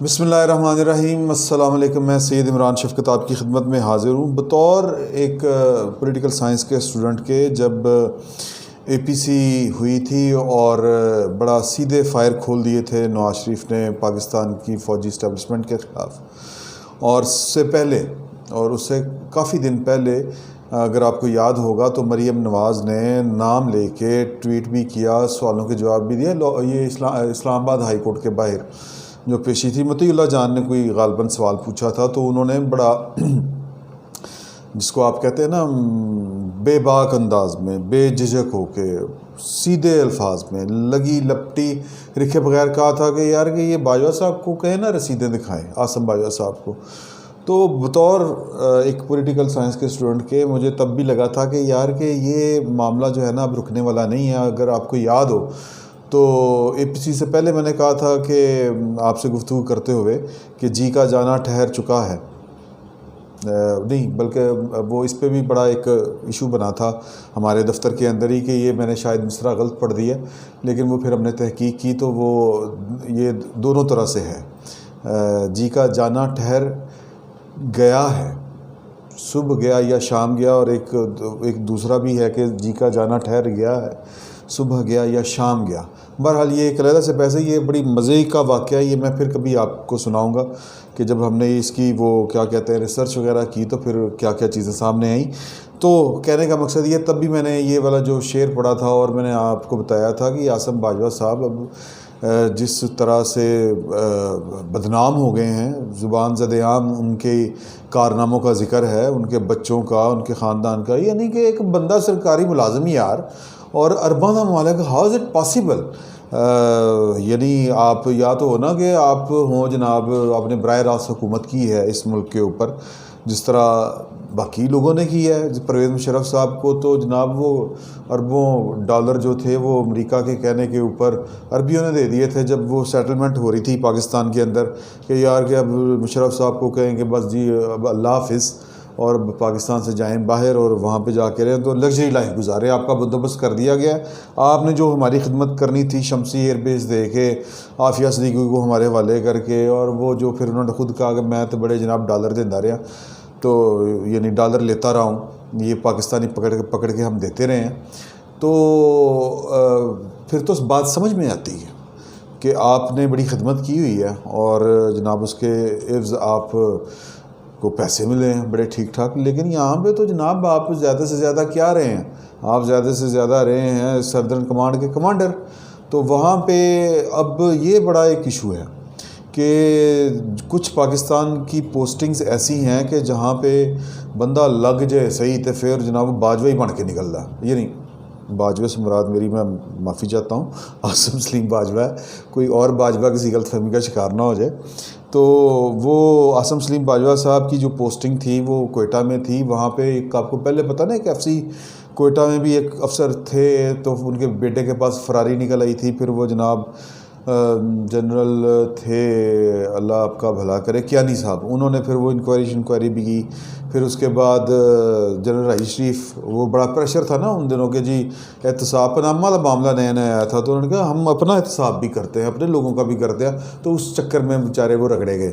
बिस्मिल्लाहिर्रहमानिर्रहीम। अस्सलाम वालेकुम। मैं सैयद इमरान शफ़क़त आपकी खिदमत में हाज़िर हूँ बतौर एक पॉलिटिकल साइंस के स्टूडेंट के। जब एपीसी हुई थी और बड़ा सीधे फायर खोल दिए थे नवाज शरीफ ने पाकिस्तान की फ़ौजी इस्टेब्लिशमेंट के ख़िलाफ़। और उससे पहले और उससे काफ़ी दिन पहले अगर आपको याद होगा तो मरीम नवाज़ ने नाम लेके ट्वीट भी किया, सवालों के जवाब भी दिए। ये इस्लामाबाद हाई कोर्ट के बाहर जो पेशी थी, मतीउल्लाह जान ने कोई गालबन सवाल पूछा था तो उन्होंने बड़ा जिसको आप कहते हैं ना बेबाक अंदाज में, बेझिझक होके, सीधे अल्फाज में, लगी लपटी रिखे बगैर कहा था कि यार कि ये बाजवा साहब को कहें ना रसीदें दिखाएं, आसम बाजवा साहब को। तो बतौर एक पॉलिटिकल साइंस के स्टूडेंट के मुझे तब भी लगा था कि यार कि ये मामला जो है ना अब रुकने वाला नहीं है। अगर आपको याद हो तो एपीसी से पहले मैंने कहा था कि आपसे गुफ्तगू करते हुए कि जी का जाना ठहर चुका है, नहीं बल्कि वो इस पे भी बड़ा एक इशू बना था हमारे दफ्तर के अंदर ही कि ये मैंने शायद मिसरा गलत पढ़ दिया, लेकिन वो फिर हमने तहकीक की तो वो ये दोनों तरह से है। जी का जाना ठहर गया है, सुबह गया या शाम गया, और एक दूसरा भी है कि जी का जाना ठहर गया है, सुबह गया या शाम गया। बहरहाल ये एक अलग से पैसे, ये बड़ी मज़े का वाक़या है। ये मैं फिर कभी आपको सुनाऊंगा कि जब हमने इसकी वो क्या कहते हैं रिसर्च वगैरह की तो फिर क्या क्या चीज़ें सामने आई। तो कहने का मकसद ये, तब भी मैंने ये वाला जो शेर पढ़ा था और मैंने आपको बताया था कि आसम बाजवा साहब अब जिस तरह से बदनाम हो गए हैं, ज़ुबान ज़द-ए-आम उनके कारनामों का ज़िक्र है, उनके बच्चों का, उनके ख़ानदान का। यानी कि एक बंदा सरकारी मुलाजिम यार, और अरबां दा मालिक, हाउ इज़ इट पॉसिबल। यानी आप या तो हो ना कि आप हों जनाब, आपने बराह रास्त हुकूमत की है इस मुल्क के ऊपर जिस तरह बाकी लोगों ने की है। परवेज़ मुशर्रफ साहब को तो जनाब वो अरबों डॉलर जो थे वो अमेरिका के कहने के ऊपर अरबियों ने दे दिए थे जब वो सेटलमेंट हो रही थी पाकिस्तान के अंदर कि यार कि अब मुशर्रफ साहब को कहेंगे बस जी अब अल्लाह हाफिज़ और पाकिस्तान से जाएं बाहर और वहाँ पे जाके रहें, तो लग्जरी लाइफ गुजारे। आपका बंदोबस्त कर दिया गया है। आपने जो हमारी खिदमत करनी थी शमसी एयरबेस दे के, आफिया सदीकी को हमारे हवाले करके, और वो जो फिर उन्होंने खुद कहा कि मैं तो बड़े जनाब डॉलर देता रहा, तो यानी डॉलर लेता रहा हूँ, ये पाकिस्तानी पकड़ के हम देते रहे हैं। तो फिर तो बात समझ में आती है कि आपने बड़ी खिदमत की हुई है और जनाब उसके एवज़ आप को पैसे मिले हैं बड़े ठीक ठाक। लेकिन यहाँ पे तो जनाब आप ज़्यादा से ज़्यादा क्या रहे हैं, आप ज़्यादा से ज़्यादा रहे हैं सदर्न कमांड के कमांडर। तो वहाँ पे अब ये बड़ा एक इशू है कि कुछ पाकिस्तान की पोस्टिंग्स ऐसी हैं कि जहाँ पे बंदा लग जाए सही तो फिर जनाब बाजवा ही बन के निकल रहा है। ये नहीं, बाजवा से मुराद मेरी, मैं माफ़ी चाहता हूँ, आसम सलीम बाजवा है, कोई और बाजवा किसी गलतफहमी का शिकार ना हो जाए। तो वो आसम सलीम बाजवा साहब की जो पोस्टिंग थी वो कोयटा में थी। वहाँ पे एक आपको पहले पता ना कि एफसी कोयटा में भी एक अफसर थे, तो उनके बेटे के पास फरारी निकल आई थी। फिर वो जनाब जनरल थे, अल्लाह आपका भला करे, कियानी साहब, उन्होंने फिर वो इंक्वायरी भी की। फिर उसके बाद जनरल राइस शरीफ, वो बड़ा प्रेशर था ना उन दिनों के जी, एहतसाब पनामा वाला मामला नया नया आया था, तो उन्होंने कहा हम अपना एहतसाब भी करते हैं, अपने लोगों का भी करते हैं। तो उस चक्कर में बेचारे वो रगड़े गए।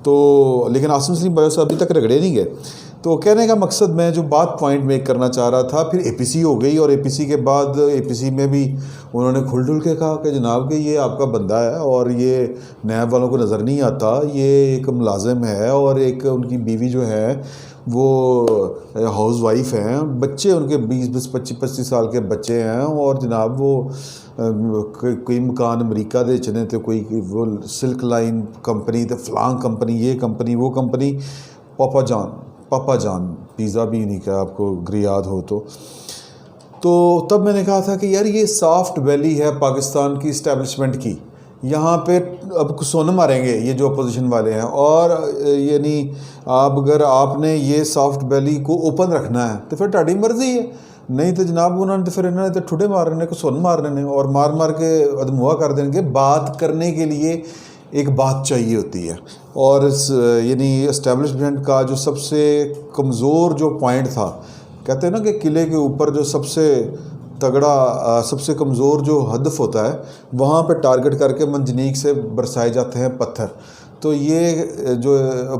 तो लेकिन आसम सलीम बाजवा साहब अभी तक रगड़े नहीं गए। तो कहने का मकसद, मैं जो बात पॉइंट मेक करना चाह रहा था, फिर एपीसी हो गई और एपीसी के बाद एपीसी में भी उन्होंने खुल डुल के कहा कि जनाब कि ये आपका बंदा है और ये नैब वालों को नज़र नहीं आता, ये एक मुलाजिम है और एक उनकी बीवी जो है वो हाउस वाइफ हैं, बच्चे उनके 20-20, 25-25 साल के बच्चे हैं, और जनाब वो कोई मकान अमेरिका दे चने तो कोई वो सिल्क लाइन कंपनी तो फलां कंपनी, ये कंपनी वो कंपनी, पापा जान पिज़्ज़ा भी नहीं कहा आपको अगर याद हो तो तब मैंने कहा था कि यार ये सॉफ्ट वैली है पाकिस्तान की इस्टेब्लिशमेंट की, यहाँ पे अब सोना मारेंगे ये जो अपोजिशन वाले हैं। और यानी आप अगर आपने ये सॉफ्ट वैली को ओपन रखना है तो फिर ताड़ी मर्जी है, नहीं तो जनाब उन्होंने तो फिर इन्होंने तो ठुडे मारने को सोन मारने और मार मार के अदमुआ कर देंगे। बात करने के लिए एक बात चाहिए होती है, और यानी इस्टेब्लिशमेंट का जो सबसे कमज़ोर जो पॉइंट था, कहते हैं ना कि किले के ऊपर जो सबसे तगड़ा सबसे कमज़ोर जो हदफ होता है वहाँ पे टारगेट करके मंजनीक से बरसाए जाते हैं पत्थर। तो ये जो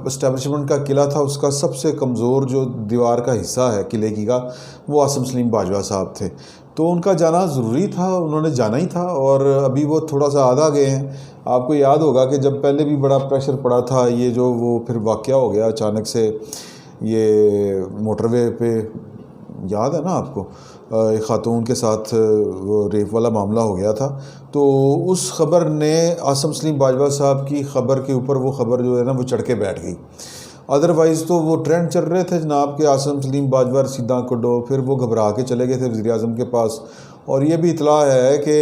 इस्टेब्लिशमेंट का किला था उसका सबसे कमज़ोर जो दीवार का हिस्सा है किले की का, वो आसिम सलीम बाजवा साहब थे। तो उनका जाना ज़रूरी था, उन्होंने जाना ही था। और अभी वो थोड़ा सा आधा गए हैं। आपको याद होगा कि जब पहले भी बड़ा प्रेशर पड़ा था, ये जो वो फिर वाक़या हो गया अचानक से, ये मोटरवे पे, याद है ना आपको, एक ख़ातून के साथ वो रेप वाला मामला हो गया था। तो उस ख़बर ने आसिम सलीम बाजवा साहब की ख़बर के ऊपर वो ख़बर जो है ना वो चढ़ के बैठ गई। अदरवाइज़ तो वो ट्रेंड चल रहे थे जनाब के आसिम सलीम बाजवा रसीदा कड्डो, फिर वो घबरा के चले गए थे वज़ीर आज़म के पास। और ये भी इतला है कि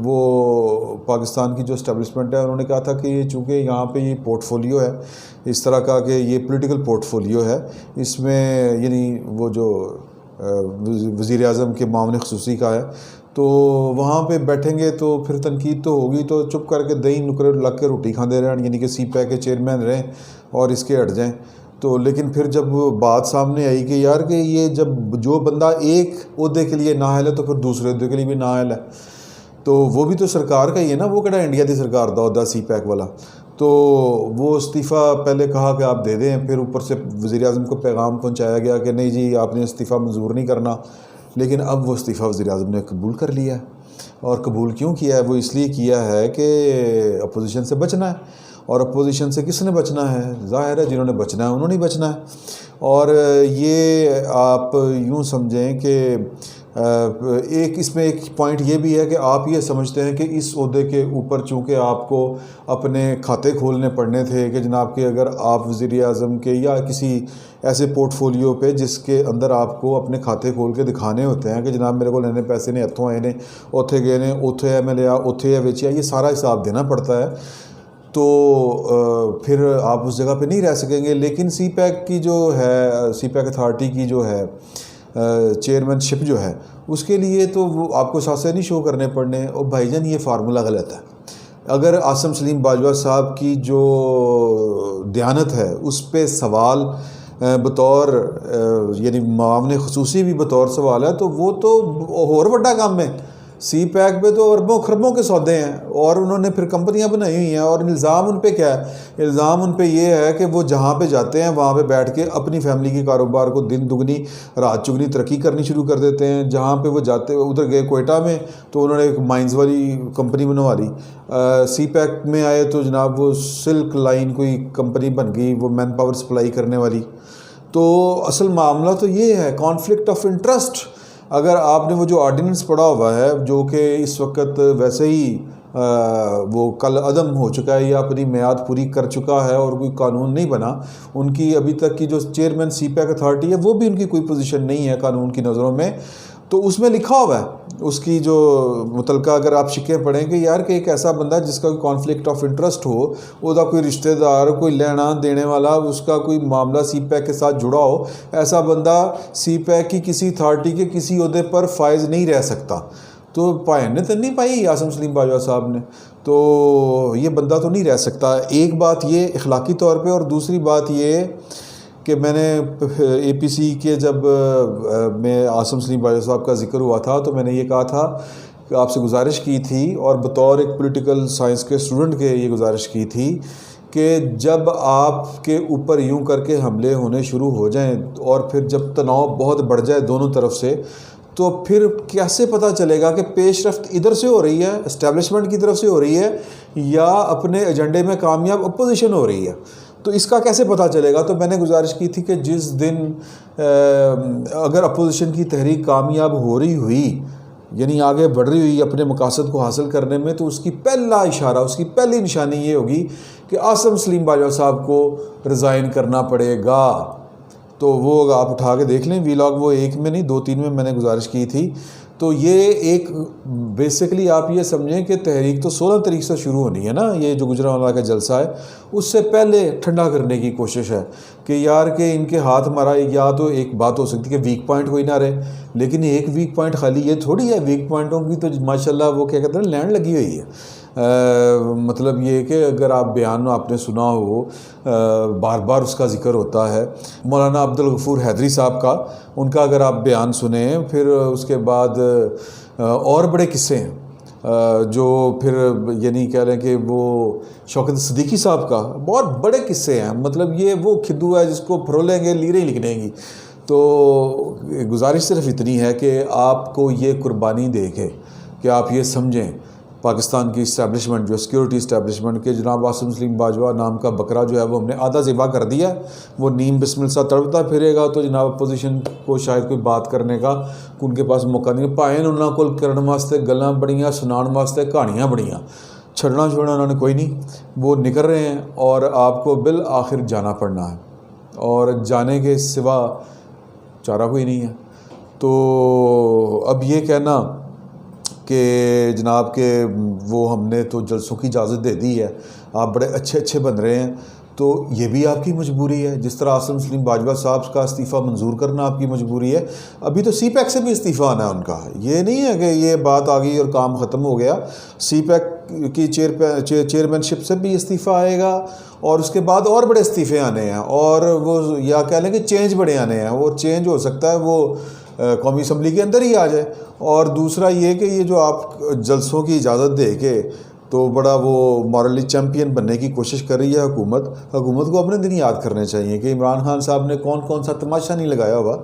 वो पाकिस्तान की जो इस्टेब्लिशमेंट है उन्होंने कहा था कि ये चूँकि यहाँ पे ये पोर्टफोलियो है इस तरह का कि ये पॉलिटिकल पोर्टफोलियो है, इसमें यानी वो जो वज़ीर आज़म के मामले ख़ुसूसी का है, तो वहाँ पे बैठेंगे तो फिर तनकीद तो होगी, तो चुप करके दही नुकरे लग के रोटी खाते रहें, यानी कि CPAC के चेयरमैन रहें और इसके हट जाएं। तो लेकिन फिर जब बात सामने आई कि यार कि ये जब जो बंदा एक ओहदे के लिए नाअहल है तो फिर दूसरे ओहदे के लिए भी नाअहल है, तो वो भी तो सरकार का ही है ना, वो केड़ा इंडिया की सरकार का ओहदा CPAC वाला। तो वो इस्तीफ़ा पहले कहा कि आप दे दें, फिर ऊपर से वज़ीर आज़म को पैगाम पहुँचाया गया कि नहीं जी आपने इस्तीफ़ा मंजूर नहीं करना। लेकिन अब वो इस्तीफ़ा वज़ीर आज़म ने कबूल कर लिया है। और कबूल क्यों किया है? वो इसलिए किया है कि अपोजिशन से बचना है। और अपोजिशन से किसने बचना है? ज़ाहिर है जिन्होंने बचना है उन्होंने ही बचना है। और ये आप यूँ समझें कि एक इसमें एक पॉइंट ये भी है कि आप ये समझते हैं कि इस ओहदे के ऊपर चूँकि आपको अपने खाते खोलने पड़ने थे कि जनाब कि अगर आप वज़ीर आज़म के या किसी ऐसे पोर्टफोलियो पे जिसके अंदर आपको अपने खाते खोल के दिखाने होते हैं कि जनाब मेरे को इन्ने पैसे ने इत्थों आए ने, उत्थे गए ने, उत्थे है मैं लिया, उत्थे है बेचिया, ये सारा हिसाब देना पड़ता है। तो फिर आप उस जगह पे नहीं रह सकेंगे। लेकिन CPAC की जो है, CPAC अथॉरिटी की जो है चेयरमैनशिप जो है, उसके लिए तो वो आपको सासे नहीं शो करने पड़ने। और भाईजान ये फार्मूला गलत है। अगर आसिम सलीम बाजवा साहब की जो दयानत है उस पे सवाल बतौर यानी मामले ख़ुसूसी भी बतौर सवाल है, तो वो तो और बड़ा काम है। CPAC पे तो अरबों खरबों के सौदे हैं और उन्होंने फिर कंपनियां बनाई हुई हैं। और इल्ज़ाम उन पे क्या है? इल्ज़ाम उन पे ये है कि वो जहाँ पे जाते हैं वहाँ पे बैठ के अपनी फैमिली के कारोबार को दिन दुगनी रात चुगनी तरक्की करनी शुरू कर देते हैं। जहाँ पे वो जाते, उधर गए कोयटा में तो उन्होंने एक माइंस वाली कंपनी बनवा ली। CPAC में आए तो जनाब वो सिल्क लाइन कोई कंपनी बन गई, वो मैन पावर सप्लाई करने वाली। तो असल मामला तो ये है कॉन्फ्लिक्ट ऑफ इंटरेस्ट। अगर आपने वो जो ऑर्डिनेंस पढ़ा हुआ है जो कि इस वक्त वैसे ही वो कल अदम हो चुका है या अपनी मियाद पूरी कर चुका है और कोई कानून नहीं बना, उनकी अभी तक की जो चेयरमैन CPAC अथॉरिटी है वो भी उनकी कोई पोजीशन नहीं है कानून की नज़रों में। तो उसमें लिखा हुआ है उसकी जो मुतलका, अगर आप शिकें पढ़ें कि यार कि एक ऐसा बंदा जिसका कोई कॉन्फ्लिक्ट ऑफ इंटरेस्ट हो, उसका कोई रिश्तेदार, कोई लेना देने वाला, उसका कोई मामला CPAC के साथ जुड़ा हो, ऐसा बंदा CPAC की किसी अथॉरिटी के किसी ओहदे पर फायज नहीं रह सकता। तो पाए ने तो नहीं पाई आसिम सलीम बाजवा साहब ने, तो ये बंदा तो नहीं रह सकता। एक बात ये इखलाकी तौर पे, और दूसरी बात ये कि मैंने APC के जब मैं आसिम सलीम बाजवा साहब का जिक्र हुआ था तो मैंने ये कहा था कि आपसे गुजारिश की थी, और बतौर एक पॉलिटिकल साइंस के स्टूडेंट के ये गुजारिश की थी कि जब आपके ऊपर यूं करके हमले होने शुरू हो जाएं और फिर जब तनाव बहुत बढ़ जाए दोनों तरफ से, तो फिर कैसे पता चलेगा कि पेशरफ्त इधर से हो रही है, इस्टेब्लिशमेंट की तरफ से हो रही है, या अपने एजेंडे में कामयाब अपोजिशन हो रही है? तो इसका कैसे पता चलेगा? तो मैंने गुजारिश की थी कि जिस दिन अगर अपोजिशन की तहरीक कामयाब हो रही हुई, यानी आगे बढ़ रही हुई अपने मकासद को हासिल करने में, तो उसकी पहला इशारा, उसकी पहली निशानी ये होगी कि आसिम सलीम बाजवा साहब को रिज़ाइन करना पड़ेगा। तो वो आप उठा के देख लें वीलॉग, वो एक में नहीं 2-3 में मैंने गुजारिश की थी। तो ये एक बेसिकली आप ये समझें कि तहरीक तो 16 तारीख से शुरू होनी है ना, ये जो गुजरांवाला का जलसा है, उससे पहले ठंडा करने की कोशिश है कि यार कि इनके हाथ मारा। या तो एक बात हो सकती है कि वीक पॉइंट कोई ना रहे, लेकिन एक वीक पॉइंट खाली ये थोड़ी है, वीक पॉइंटों की तो माशाल्लाह वो क्या कहते हैं लैंड लगी हुई है। मतलब ये कि अगर आप बयान आपने सुना हो, बार बार उसका ज़िक्र होता है मौलाना अब्दुल गफूर हैदरी साहब का, उनका अगर आप बयान सुने, फिर उसके बाद और बड़े किस्से हैं। जो फिर यानी कह लें कि वो शौकत सिद्दीकी साहब का बहुत बड़े किस्से हैं। मतलब ये वो खिद्दू है जिसको फरोलेंगे लीरें लिख देंगी। तो गुजारिश सिर्फ इतनी है कि आपको ये कुर्बानी दे के कि आप ये समझें पाकिस्तान की इस्टेब्लिशमेंट जो सिक्योरिटी इस्टेब्लिशमेंट के जनाब आसिम सलीम बाजवा नाम का बकरा जो है वो हमने आधा ज़िबा कर दिया। वो नीम बिस्मिल सा तड़पता फिरेगा तो जनाब अपोजिशन को शायद कोई बात करने का उनके पास मौका नहीं। भाएं उन्होंने कोल करने वास्ते गल्लां बड़ियां सुनाने वास्ते कहानियाँ बड़ियां, छड़ना छोड़ना उन्होंने कोई नहीं। वो निकल रहे हैं और आपको बिल आखिर जाना पड़ना है और जाने के सिवा चारा कोई नहीं है। तो अब ये कहना कि जनाब के वो हमने तो जलसों की इजाज़त दे दी है, आप बड़े अच्छे अच्छे बन रहे हैं, तो ये भी आपकी मजबूरी है। जिस तरह आसिम सलीम बाजवा साहब का इस्तीफ़ा मंजूर करना आपकी मजबूरी है। अभी तो CPAC से भी इस्तीफ़ा आना है उनका। ये नहीं है कि ये बात आ गई और काम ख़त्म हो गया। CPAC की चेयरमैनशिप से भी इस्तीफ़ा आएगा और उसके बाद और बड़े इस्तीफ़े आने हैं और वो या कह लें कि चेंज बड़े आने हैं। वो चेंज हो सकता है वो कौमी असम्बली के अंदर ही आ जाए। और दूसरा ये कि ये जो आप जलसों की इजाज़त दे के तो बड़ा वो मॉरली चैम्पियन बनने की कोशिश कर रही है हुकूमत को अपने दिन याद करने चाहिए कि इमरान खान साहब ने कौन कौन सा तमाशा नहीं लगाया हुआ।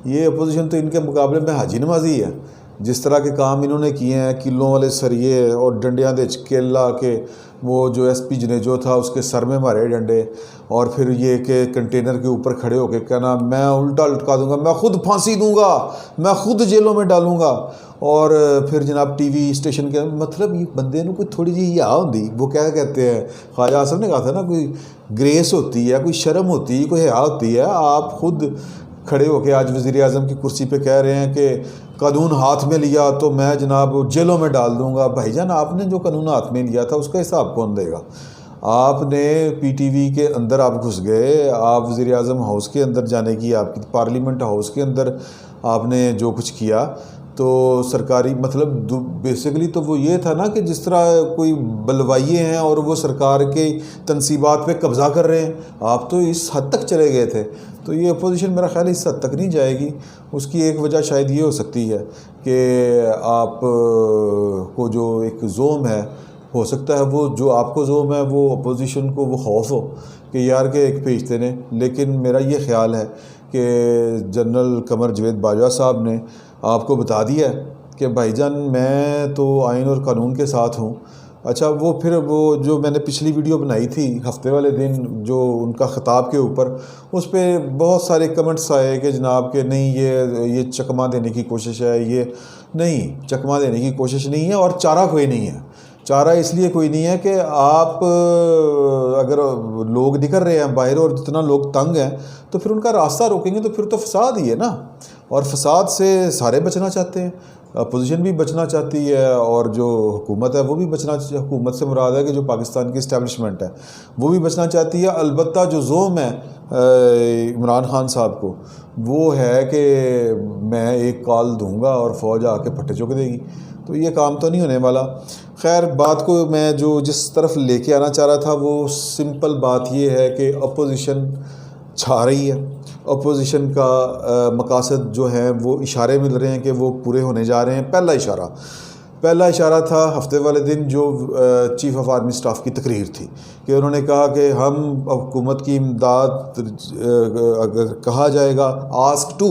ये अपोजिशन तो इनके मुकाबले में हाजी नमाजी है। जिस तरह के काम इन्होंने किए हैं, किलों वाले सरिये और डंडियाँ दे केला के वो जो SP जनेजो था उसके सर में मारे डंडे, और फिर ये कि कंटेनर के ऊपर खड़े होकर कहना मैं उल्टा लटका दूंगा, मैं खुद फांसी दूंगा, मैं खुद जेलों में डालूंगा। और फिर जनाब TV स्टेशन के मतलब ये बंदे को कोई थोड़ी जी या होती, वो क्या कहते हैं ख्वाजा आसफ ने कहा था ना, कोई ग्रेस होती है, कोई शर्म होती है, कोई हया होती है। आप खुद खड़े होकर आज वज़ीर आज़म की कुर्सी पे कह रहे हैं कि कानून हाथ में लिया तो मैं जनाब जेलों में डाल दूंगा। भाईजान आपने जो कानून हाथ में लिया था उसका हिसाब कौन देगा? आपने PTV के अंदर आप घुस गए, आप वज़ीर आज़म हाउस के अंदर जाने की आपकी पार्लियामेंट हाउस के अंदर आपने जो कुछ किया तो सरकारी मतलब बेसिकली तो वो ये था ना कि जिस तरह कोई बलवाइये हैं और वो सरकार के तनसीबात पे कब्ज़ा कर रहे हैं। आप तो इस हद तक चले गए थे। तो ये अपोजिशन मेरा ख्याल इस हद तक नहीं जाएगी। उसकी एक वजह शायद ये हो सकती है कि आप को जो एक जोम है, हो सकता है वो जो आपको जोम है वो अपोजिशन को वो खौफ हो कि यार के एक भेजते ने। लेकिन मेरा ये ख्याल है कि जनरल कमर जवेद बाजवा साहब ने आपको बता दिया है कि भाईजान मैं तो आइन और कानून के साथ हूँ। अच्छा, वो फिर वो जो मैंने पिछली वीडियो बनाई थी हफ्ते वाले दिन जो उनका ख़िताब के ऊपर, उस पर बहुत सारे कमेंट्स आए कि जनाब के नहीं ये चकमा देने की कोशिश है। ये नहीं, चकमा देने की कोशिश नहीं है और चारा कोई नहीं है। चारा इसलिए कोई नहीं है कि आप अगर लोग निकल रहे हैं बाहर और जितना लोग तंग हैं तो फिर उनका रास्ता रोकेंगे तो फिर तो फसाद ही है ना। और फसाद से सारे बचना चाहते हैं, अपोजिशन भी बचना चाहती है और जो हुकूमत है वो भी बचना, हुकूमत से मुराद है कि जो पाकिस्तान की इस्टेब्लिशमेंट है वो भी बचना चाहती है। अलबत्ता जो जोम है इमरान खान साहब को वो है कि मैं एक कॉल दूंगा और फ़ौज आके फट्टे चुक देगी। तो ये काम तो नहीं होने वाला। खैर, बात को मैं जो जिस तरफ लेके आना चाह रहा था वो सिंपल बात ये है कि अपोजिशन छा रही है। अपोजिशन का मकासद जो है वो इशारे मिल रहे हैं कि वो पूरे होने जा रहे हैं। पहला इशारा था हफ्ते वाले दिन जो चीफ़ ऑफ आर्मी स्टाफ की तकरीर थी कि उन्होंने कहा कि हम हुकूमत की इमदाद अगर कहा जाएगा आस्क टू,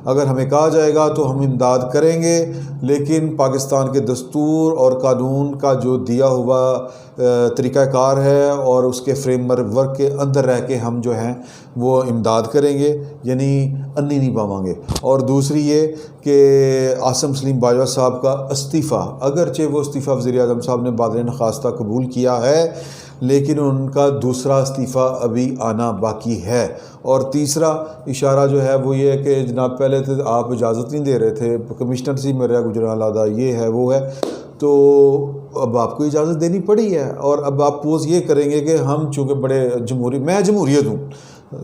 अगर हमें कहा जाएगा तो हम इमदाद करेंगे, लेकिन पाकिस्तान के दस्तूर और कानून का जो दिया हुआ तरीक़ाकार है और उसके फ्रेमवर्क के अंदर रह के हम जो हैं वो इमदाद करेंगे, यानी अन्नी नहीं पावांगे। और दूसरी ये कि आसिम सलीम बाजवा साहब का इस्तीफ़ा, अगरचे वो इस्तीफ़ा वज़ीर-ए-आज़म साहब ने बादल नखास्ता कबूल किया है, लेकिन उनका दूसरा इस्तीफ़ा अभी आना बाकी है। और तीसरा इशारा जो है वो ये है कि जनाब पहले तो आप इजाज़त नहीं दे रहे थे, कमिश्नर सी मेरा गुजरान लादा ये है वो है, तो अब आपको इजाज़त देनी पड़ी है। और अब आप पोज़ ये करेंगे कि हम चूँकि बड़े मैं जमहूरियत हूँ,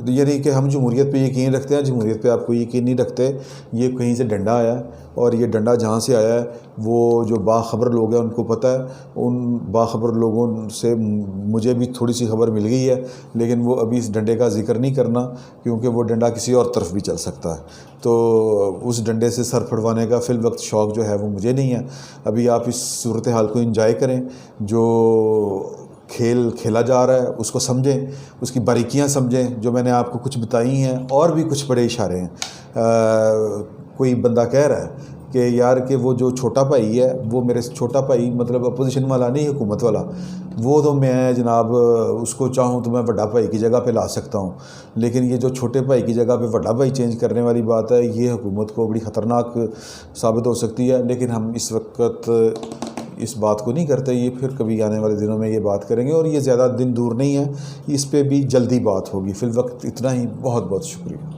यानी कि हम जमहूरियत पे यकीन रखते हैं, जमहूरियत पे आप कोई यकीन नहीं रखते। ये कहीं से डंडा आया है और ये डंडा जहाँ से आया है वो जो बाखबर लोग हैं उनको पता है। उन बाखबर लोगों से मुझे भी थोड़ी सी खबर मिल गई है, लेकिन वो अभी इस डंडे का जिक्र नहीं करना, क्योंकि वो डंडा किसी और तरफ भी चल सकता है। तो उस डंडे से सर फड़वाने का फ़िल वक्त शौक़ जो है वो मुझे नहीं है। अभी आप इस सूरत हाल को एंजॉय करें, जो खेल खेला जा रहा है उसको समझें, उसकी बारीकियां समझें जो मैंने आपको कुछ बताई हैं, और भी कुछ बड़े इशारे हैं। कोई बंदा कह रहा है कि यार कि वो जो छोटा भाई है वो मेरे छोटा भाई मतलब अपोजिशन वाला नहीं, हुकूमत वाला, वो तो मैं जनाब उसको चाहूँ तो मैं बड़ा भाई की जगह पे ला सकता हूँ, लेकिन ये जो छोटे भाई की जगह पे बड़ा भाई चेंज करने वाली बात है, ये हुकूमत को बड़ी ख़तरनाक साबित हो सकती है। लेकिन हम इस वक्त इस बात को नहीं करते, ये फिर कभी आने वाले दिनों में ये बात करेंगे, और ये ज़्यादा दिन दूर नहीं है, इस पे भी जल्दी बात होगी। फ़िल वक्त इतना ही, बहुत बहुत शुक्रिया।